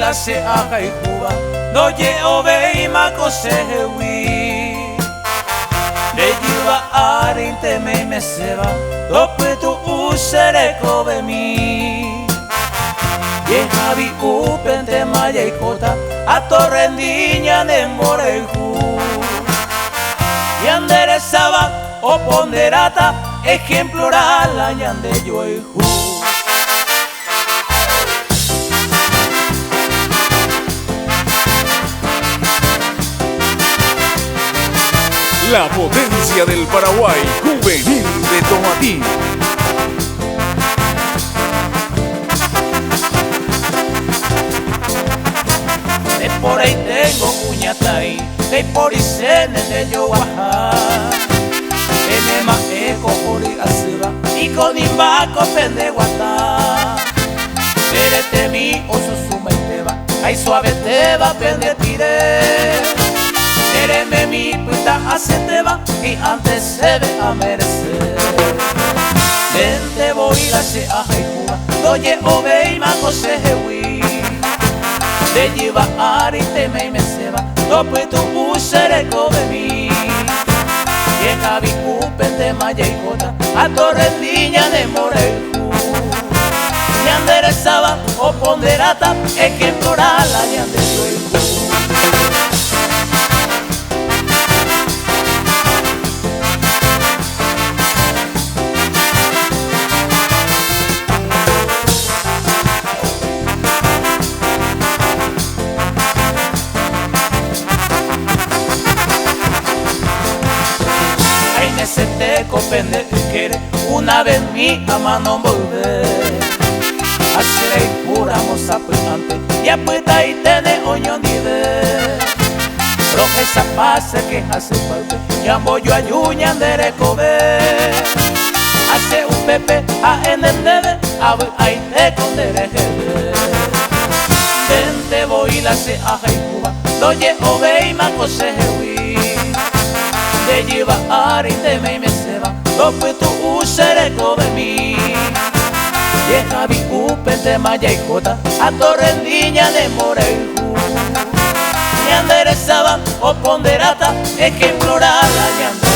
boila se aga y juba doye ove y mako se hewi de jiva arinte me seba dopetu usere kobe mi ye habi upente maya y kota a torrendiña de moreju y anderezaba o ponderata ejemplar la yande yo La potencia del Paraguay, juvenil de Tomatí. De por ahí tengo cuñatay, de por ahí cene de yo baja. Enema eco por ahí asiba, y con imbaco pende guata. Verete mi oso suma y te va, ay suave te va pende tire. Ereme mi puta hace te va y antes se ve a merecer. Vente voy a se a jaikua, doye ove y mako se hewi. De jiva ari te me seba, dope tu usere kobe mi. Llega vi upente maya y kota, a torrendiña de moreju. Ñanderezaba o ponderata, ejemplar la ñande yo. Se te copende quiere una vez mi ama no volver a ser y pura moza antes y apuesta y tene oño ni ver roja esa pase que hace parte ya voy yo a yuña de recober hace un pepe a en el debe a ver ahí te con derecho vente voy la se a Cuba doye ove y mako se hewi de jiva ari te me seba dope tu usere kobe mi Llega vi upente maya y kota a torrendiña de moreju y anderezaba o ponderata ejemplar la llanta